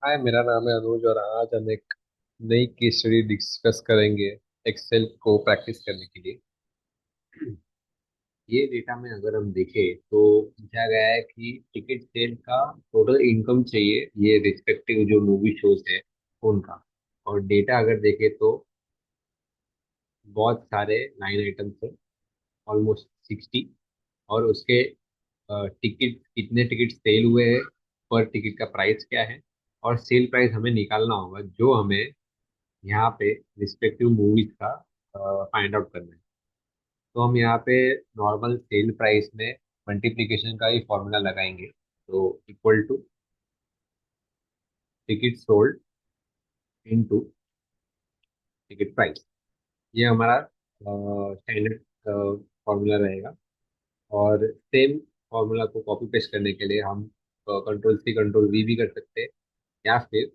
हाय, मेरा नाम है अनुज और आज हम एक नई केस स्टडी डिस्कस करेंगे एक्सेल को प्रैक्टिस करने के लिए। ये डेटा में अगर हम देखें तो पूछा गया है कि टिकट सेल का टोटल इनकम चाहिए, ये रिस्पेक्टिव जो मूवी शोज है उनका। और डेटा अगर देखें तो बहुत सारे लाइन आइटम्स है, ऑलमोस्ट 60। और उसके टिकट कितने टिकट सेल हुए हैं, पर टिकट का प्राइस क्या है, और सेल प्राइस हमें निकालना होगा जो हमें यहाँ पे रिस्पेक्टिव मूवीज का फाइंड आउट करना है। तो हम यहाँ पे नॉर्मल सेल प्राइस में मल्टीप्लिकेशन का ही फॉर्मूला लगाएंगे। तो equal to ticket sold into ticket price, ये हमारा स्टैंडर्ड फॉर्मूला रहेगा। और सेम फॉर्मूला को कॉपी पेस्ट करने के लिए हम कंट्रोल सी कंट्रोल वी भी कर सकते हैं, या फिर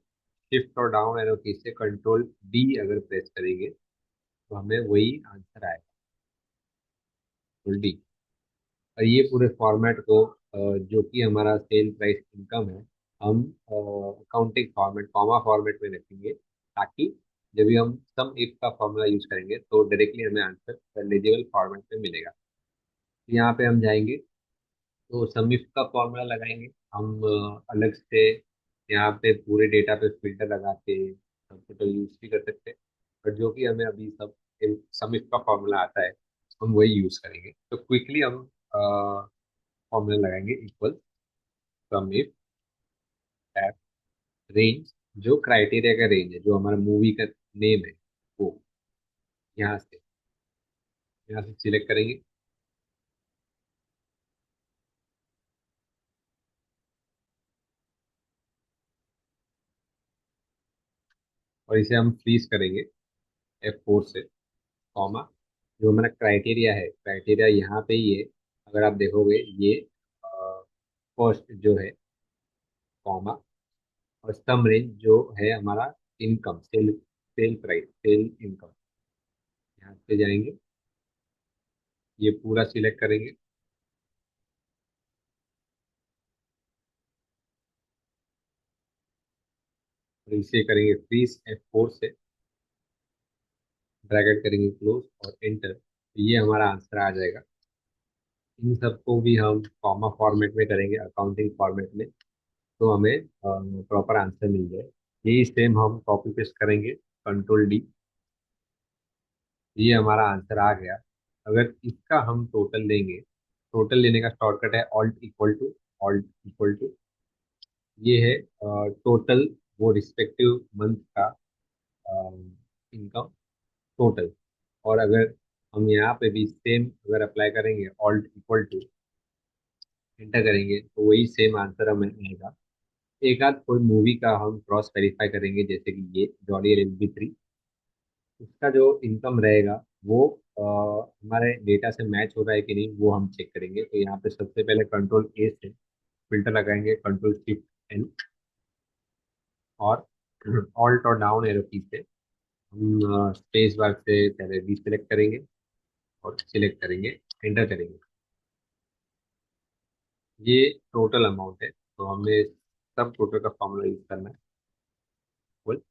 शिफ्ट और डाउन एरो की से कंट्रोल डी अगर प्रेस करेंगे तो हमें वही आंसर आएगा, डी। और ये पूरे फॉर्मेट को जो कि हमारा सेल प्राइस इनकम है, हम अकाउंटिंग फॉर्मेट कॉमा फॉर्मेट में रखेंगे, ताकि जब भी हम सम इफ का फॉर्मूला यूज करेंगे तो डायरेक्टली हमें आंसर एलिजिबल फॉर्मेट में मिलेगा। यहाँ पे हम जाएंगे तो सम इफ का फॉर्मूला लगाएंगे हम, अलग से यहाँ पे पूरे डेटा पे फिल्टर लगा के टोटल यूज भी कर सकते हैं। बट जो कि हमें अभी सब सम इफ का फॉर्मूला आता है, हम वही यूज करेंगे। तो क्विकली हम फॉर्मूला लगाएंगे equal some if at range, जो क्राइटेरिया का रेंज है, जो हमारा मूवी का नेम है, वो यहाँ से यहाँ से सिलेक्ट करेंगे। और इसे हम फ्रीज करेंगे F4 से, कॉमा। जो हमारा क्राइटेरिया है, क्राइटेरिया यहाँ पे ही है, अगर आप देखोगे ये फर्स्ट जो है, कॉमा। और सम रेंज जो है हमारा income, sale sale price, sale income, यहाँ पे जाएंगे, ये पूरा सिलेक्ट करेंगे। और इसे करेंगे फ्रीज F4 से, ब्रैकेट करेंगे क्लोज और एंटर, तो ये हमारा आंसर आ जाएगा। इन सबको भी हम कॉमा फॉर्मेट में करेंगे, अकाउंटिंग फॉर्मेट में, तो हमें प्रॉपर आंसर मिल जाए। यही सेम हम कॉपी पेस्ट करेंगे, कंट्रोल डी, ये हमारा आंसर आ गया। अगर इसका हम टोटल लेंगे, टोटल लेने का शॉर्टकट है alt equal to, alt equal to, ये है टोटल, वो रिस्पेक्टिव मंथ का इनकम टोटल। और अगर हम यहाँ पे भी सेम अगर अप्लाई करेंगे, ऑल्ट इक्वल टू, एंटर करेंगे, तो वही सेम आंसर हमें आएगा। एक आध कोई मूवी का हम क्रॉस वेरीफाई करेंगे, जैसे कि ये जॉली LLB 3, उसका जो इनकम रहेगा वो हमारे डेटा से मैच हो रहा है कि नहीं, वो हम चेक करेंगे। तो यहाँ पे सबसे पहले कंट्रोल ए से फिल्टर लगाएंगे, कंट्रोल शिफ्ट एन, और ऑल्ट और डाउन एरो की से हम स्पेस बार से पहले डी सेलेक्ट करेंगे और सिलेक्ट करेंगे, एंटर करेंगे। ये टोटल अमाउंट है, तो हमें सब टोटल का फॉर्मूला यूज करना है, कुल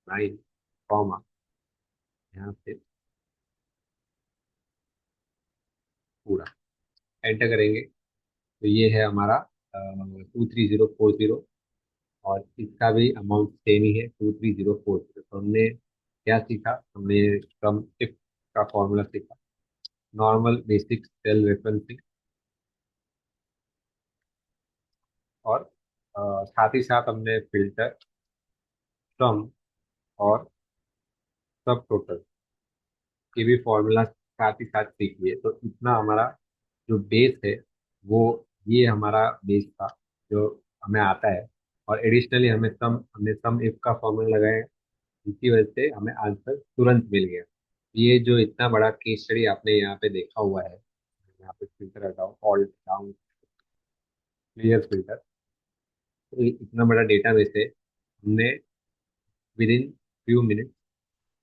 9, कॉमा, यहाँ से पूरा एंटर करेंगे। तो ये है हमारा 23040, और इसका भी अमाउंट सेम ही है, 23040। तो हमने क्या सीखा, हमने सम इफ का फॉर्मूला सीखा, नॉर्मल बेसिक सेल रेफरेंसिंग, और साथ ही साथ हमने फिल्टर, सम और सब टोटल के भी फॉर्मूला साथ ही साथ सीख लिए। तो इतना हमारा जो बेस है, वो ये हमारा बेस था जो हमें आता है। और एडिशनली हमने सम इफ का फॉर्मूला लगाया, जिसकी वजह से हमें आंसर तुरंत मिल गया। ये जो इतना बड़ा केस स्टडी आपने यहाँ पे देखा हुआ है, यहाँ पे फिल्टर हटाओ, ऑल्ट डाउन, क्लियर फिल्टर, तो इतना बड़ा डेटा में से हमने with in few minute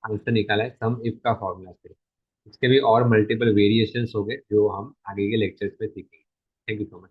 answer निकाला है सम इफ का फॉर्मूला से। इसके भी और मल्टीपल वेरिएशंस हो गए जो हम आगे के लेक्चर्स में सीखेंगे। Thank you so much.